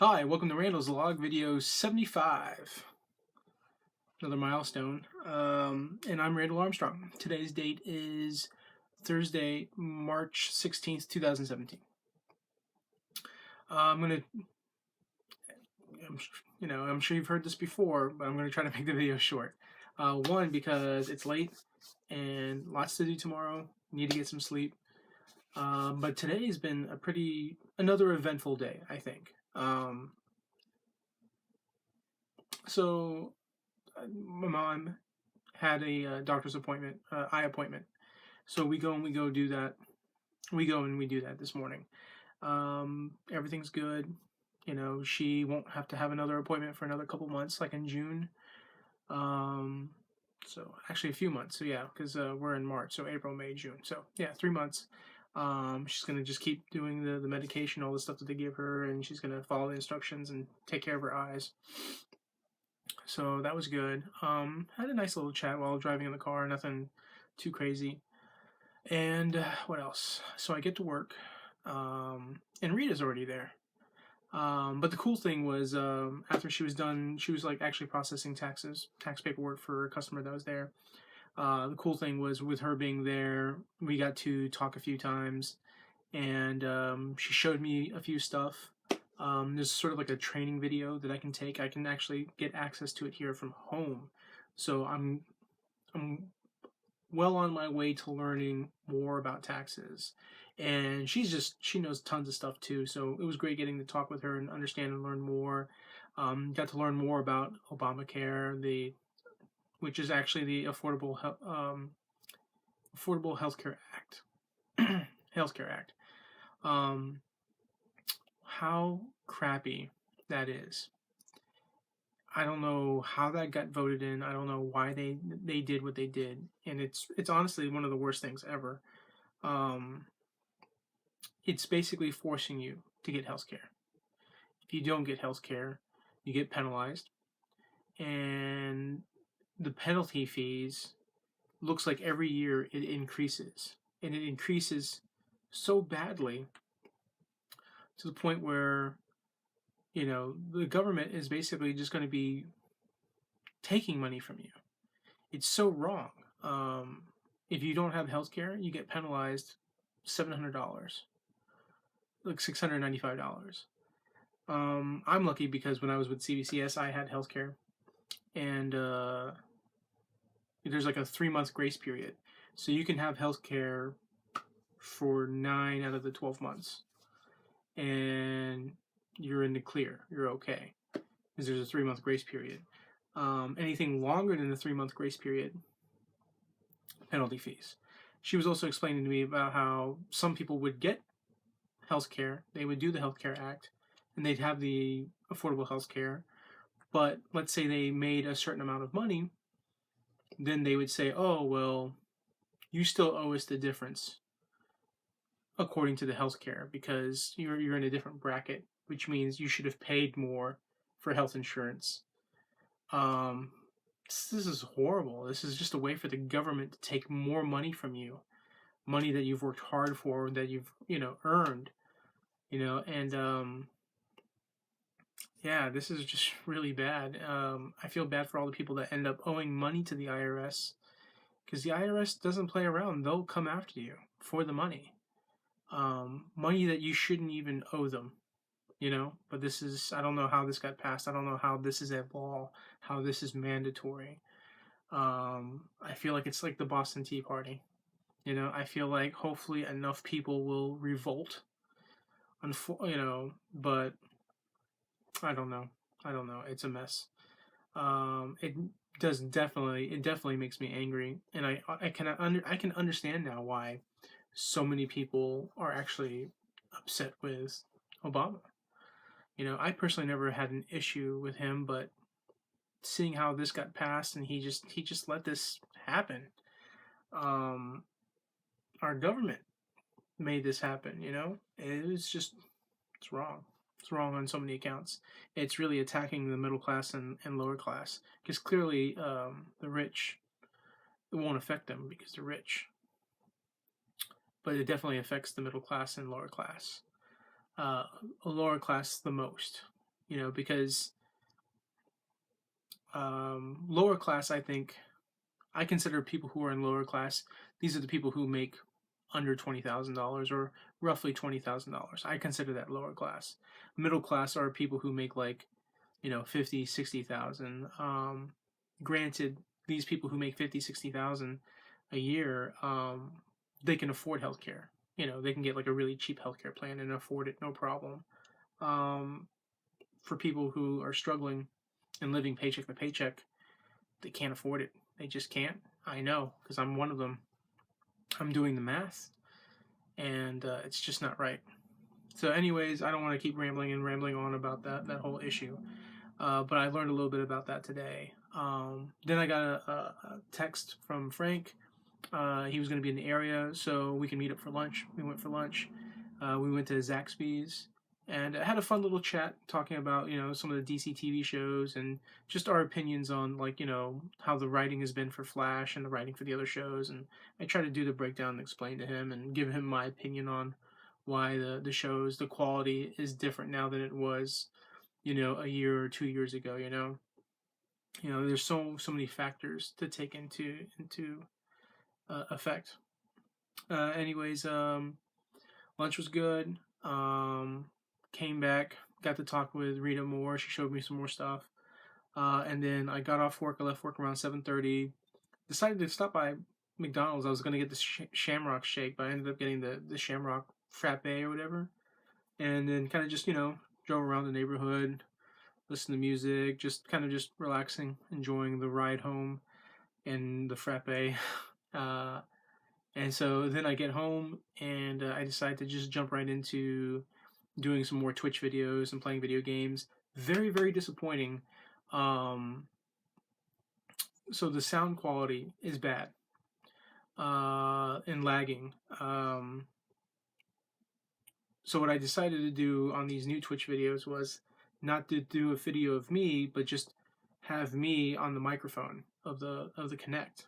Hi, welcome to Randall's Log video 75. Another milestone. And I'm Randall Armstrong. Today's date is Thursday, March 16th, 2017. I'm sure you've heard this before, but I'm gonna try to make the video short. One, because it's late and lots to do tomorrow. Need to get some sleep. But today has been another eventful day, I think. So my mom had a doctor's appointment, eye appointment. So we go and do that. We go and we do that this morning. Everything's good. She won't have to have another appointment for another couple months, like in June. So actually a few months. So yeah, because we're in March, so April, May, June. So yeah, 3 months. She's gonna just keep doing the medication, all the stuff that they give her, and she's gonna follow the instructions and take care of her eyes. So that was good. Had a nice little chat while driving in the car, nothing too crazy. And what else? So I get to work, and Rita's already there. But the cool thing was, after she was done, she was like actually processing tax paperwork for a customer that was there. The cool thing was, with her being there, we got to talk a few times, and she showed me a few stuff. There's sort of like a training video that I can take. I can actually get access to it here from home. So I'm well on my way to learning more about taxes. And she knows tons of stuff too. So it was great getting to talk with her and understand and learn more. Got to learn more about Obamacare, which is actually the Affordable Healthcare Act. Healthcare Act. How crappy that is. I don't know how that got voted in. I don't know why they did what they did, and it's honestly one of the worst things ever. It's basically forcing you to get health care. If you don't get health care, you get penalized, and the penalty fees looks like every year it increases, and it increases so badly to the point where the government is basically just going to be taking money from you. It's so wrong. If you don't have health care, you get penalized $700, like $695. I'm lucky because when I was with CBCS, I had health care, and there's like a 3-month grace period. So you can have health care for 9 out of the 12 months, and you're in the clear. You're okay, because there's a 3-month grace period. Anything longer than the 3-month grace period, penalty fees. She was also explaining to me about how some people would get health care. They would do the Healthcare Act, and they'd have the affordable health care. But let's say they made a certain amount of money, then they would say, oh, well, you still owe us the difference according to the health care, because you're in a different bracket, which means you should have paid more for health insurance. This is horrible. This is just a way for the government to take more money from you, money that you've worked hard for, that you've earned, and yeah, this is just really bad. I feel bad for all the people that end up owing money to the IRS, because the IRS doesn't play around. They'll come after you for the money, money that you shouldn't even owe them. But I don't know how this got passed. I don't know how this is a law, how this is mandatory. I feel like it's like the Boston Tea Party. I feel like hopefully enough people will revolt. But I don't know. It's a mess. It definitely makes me angry, and I can understand now why so many people are actually upset with Obama. I personally never had an issue with him, but seeing how this got passed and he just let this happen. Our government made this happen. It's wrong. It's wrong on so many accounts. It's really attacking the middle class and lower class, because clearly the rich, it won't affect them because they're rich, but it definitely affects the middle class and lower class. Lower class the most. because lower class, I consider people who are in lower class, these are the people who make under $20,000 or roughly $20,000. I consider that lower class. Middle class are people who make like, 50, 60,000. Granted, these people who make 50, 60,000 a year, they can afford healthcare. They can get like a really cheap healthcare plan and afford it, no problem. Um, for people who are struggling and living paycheck to paycheck, they can't afford it. They just can't. I know, because I'm one of them. I'm doing the math, and it's just not right. So, anyways, I don't want to keep rambling on about that whole issue. But I learned a little bit about that today. Then I got a text from Frank. He was going to be in the area, so we can meet up for lunch. We went for lunch. We went to Zaxby's and had a fun little chat talking about some of the DC TV shows and just our opinions on like how the writing has been for Flash and the writing for the other shows. And I try to do the breakdown and explain to him and give him my opinion on why the shows, the quality is different now than it was a year or 2 years ago. There's so many factors to take into effect. Anyways, lunch was good. Came back, got to talk with Rita more. She showed me some more stuff. And then I got off work. I left work around 7:30. Decided to stop by McDonald's. I was gonna get the Shamrock shake, but I ended up getting the Shamrock frappe or whatever. And then kind of just drove around the neighborhood, listened to music, just kind of just relaxing, enjoying the ride home and the frappe. And so then I get home and I decide to just jump right into doing some more Twitch videos and playing video games. Very, very disappointing. So the sound quality is bad and lagging. So what I decided to do on these new Twitch videos was not to do a video of me, but just have me on the microphone of the Kinect,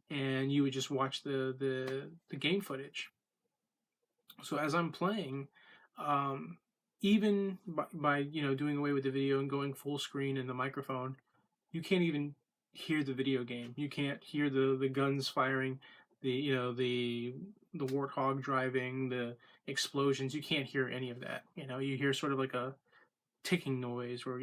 and you would just watch the game footage. So as I'm playing, even by doing away with the video and going full screen in the microphone, you can't even hear the video game. You can't hear the guns firing, the warthog driving, the explosions. You can't hear any of that. You hear sort of like a ticking noise, or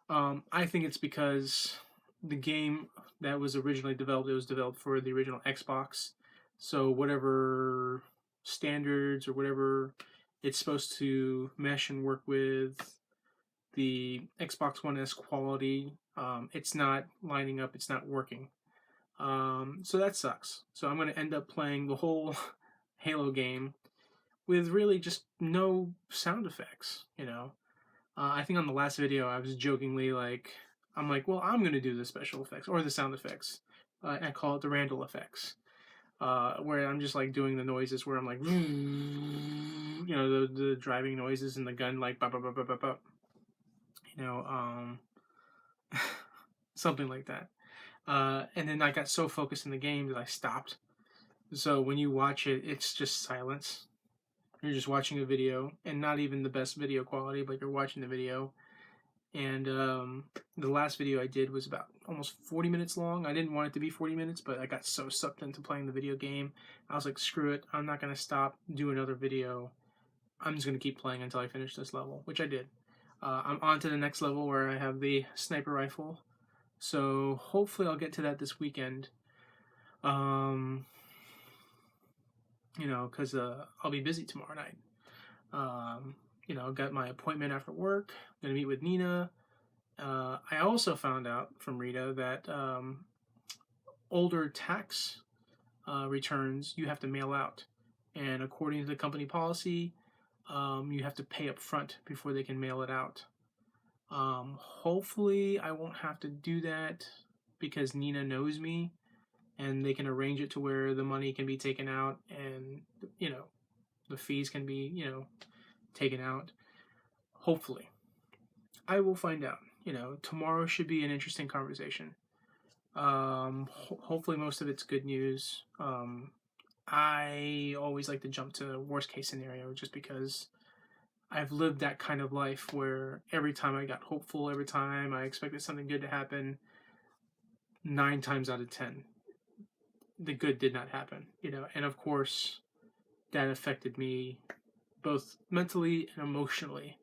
I think it's because the game that was originally developed, it was developed for the original Xbox. So whatever standards or whatever it's supposed to mesh and work with the Xbox One S quality, it's not lining up. It's not working. So that sucks. So I'm going to end up playing the whole Halo game with really just no sound effects. I think on the last video I was jokingly like, I'm like, well, I'm going to do the special effects or the sound effects. I call it the Randall effects. Where I'm just like doing the noises where I'm like, the driving noises and the gun like, bop, bop, bop, bop, bop. Something like that. And then I got so focused in the game that I stopped. So when you watch it, it's just silence. You're just watching a video, and not even the best video quality, but you're watching the video. And the last video I did was about almost 40 minutes long. I didn't want it to be 40 minutes, but I got so sucked into playing the video game. I was like, screw it. I'm not going to stop, do another video. I'm just going to keep playing until I finish this level, which I did. I'm on to the next level where I have the sniper rifle. So hopefully I'll get to that this weekend. Because I'll be busy tomorrow night. Got my appointment after work. Gonna meet with Nina. I also found out from Rita that older tax returns you have to mail out, and according to the company policy, you have to pay up front before they can mail it out. Hopefully I won't have to do that because Nina knows me, and they can arrange it to where the money can be taken out and the fees can be taken out. Hopefully I will find out. Tomorrow should be an interesting conversation. Hopefully most of it's good news. I always like to jump to worst case scenario just because I've lived that kind of life where every time I got hopeful, every time I expected something good to happen, 9 times out of 10, the good did not happen, and of course that affected me both mentally and emotionally.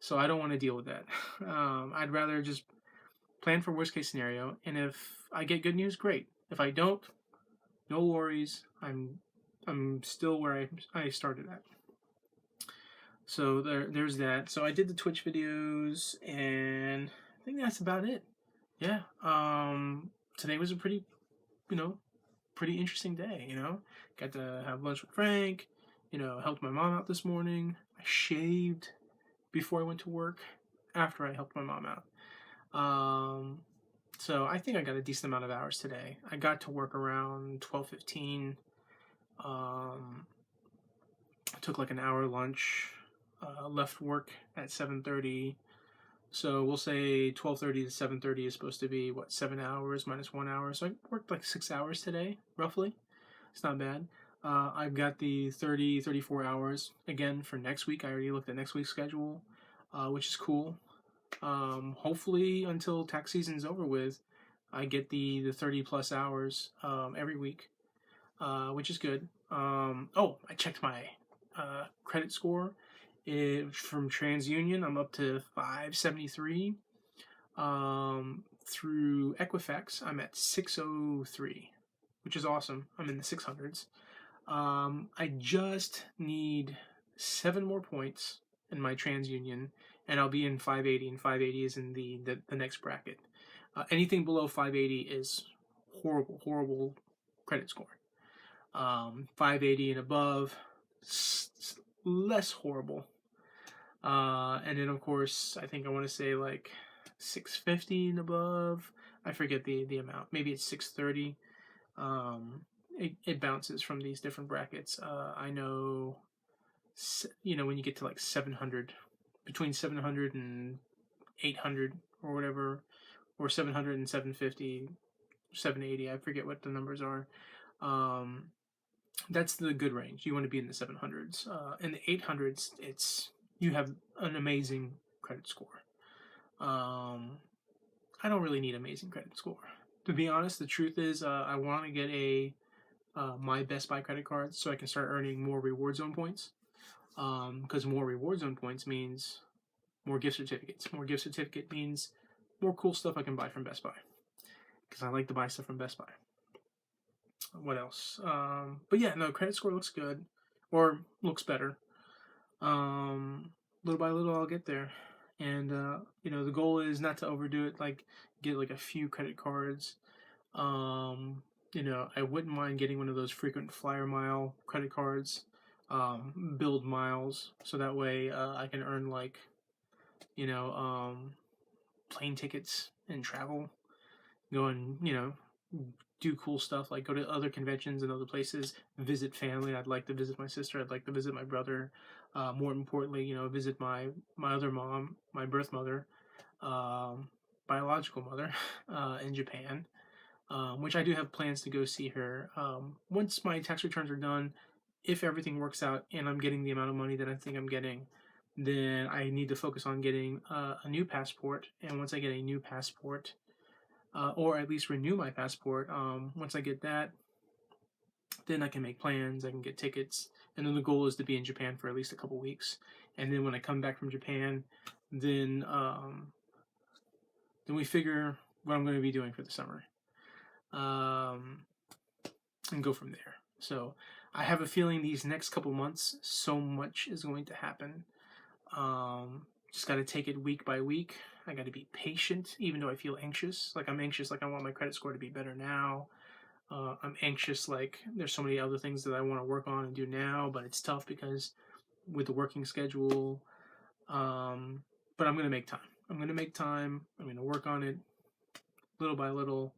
So I don't want to deal with that. I'd rather just plan for worst case scenario, and if I get good news, great. If I don't, no worries. I'm still where I started at. So there's that. So I did the Twitch videos, and I think that's about it. Yeah. Today was a pretty, pretty interesting day. Got to have lunch with Frank. Helped my mom out this morning. I shaved before I went to work. After I helped my mom out. So I think I got a decent amount of hours today. I got to work around 12:15. I took like an hour lunch. Left work at 7:30. So we'll say 12:30 to 7:30 is supposed to be 7 hours minus 1 hour. So I worked like 6 hours today, roughly. It's not bad. I've got the 34 hours again for next week. I already looked at next week's schedule, which is cool. Hopefully until tax season's over with, I get the 30 plus hours every week, which is good. I checked my credit score. From TransUnion, I'm up to 573. Through Equifax, I'm at 603, which is awesome. I'm in the 600s. I just need 7 more points in my TransUnion, and I'll be in 580, and 580 is in the next bracket. Anything below 580 is horrible credit score. 580 and above, less horrible. And then of course, I think I want to say like 650 and above. I forget the amount. Maybe it's 630. It bounces from these different brackets. I know, when you get to like 700, between 700 and 800 or whatever, or 700 and 750, 780. I forget what the numbers are. That's the good range. You want to be in the 700s. In the 800s, you have an amazing credit score. I don't really need amazing credit score. To be honest, the truth is, I want to get my Best Buy credit card so I can start earning more reward zone points. Because more reward zone points means more gift certificates. More gift certificate means more cool stuff I can buy from Best Buy. Because I like to buy stuff from Best Buy. What else? But yeah, no, credit score looks good, or looks better. Little by little, I'll get there. And the goal is not to overdo it. Like get like a few credit cards. I wouldn't mind getting one of those frequent flyer mile credit cards. Build miles, so that way I can earn like, plane tickets and travel. Go and do cool stuff, like go to other conventions and other places, visit family. I'd like to visit my sister. I'd like to visit my brother. More importantly, visit my other mom, my birth mother, biological mother, in Japan, which I do have plans to go see her. Once my tax returns are done, if everything works out and I'm getting the amount of money that I think I'm getting, then I need to focus on getting a new passport. And once I get a new passport, or at least renew my passport, once I get that, then I can make plans, I can get tickets, and then the goal is to be in Japan for at least a couple weeks. And then when I come back from Japan, then we figure what I'm going to be doing for the summer, and go from there. So I have a feeling these next couple months, so much is going to happen. Just got to take it week by week. I got to be patient, even though I feel anxious. Like I'm anxious, like I want my credit score to be better now. I'm anxious, like there's so many other things that I want to work on and do now, but it's tough because with the working schedule. But I'm going to make time. I'm going to work on it little by little.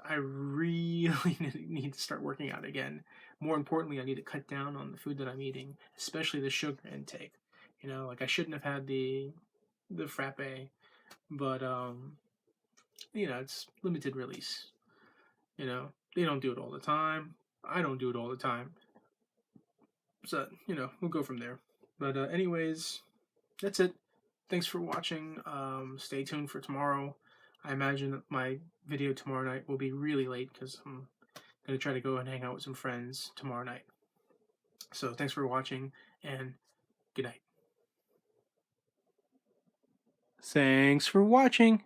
I really need to start working out again. More importantly, I need to cut down on the food that I'm eating, especially the sugar intake. Like I shouldn't have had the frappe, but it's limited release. They don't do it all the time. I don't do it all the time. So, we'll go from there. But anyways, that's it. Thanks for watching. Stay tuned for tomorrow. I imagine that my video tomorrow night will be really late because I'm gonna try to go and hang out with some friends tomorrow night. So thanks for watching and good night. Thanks for watching.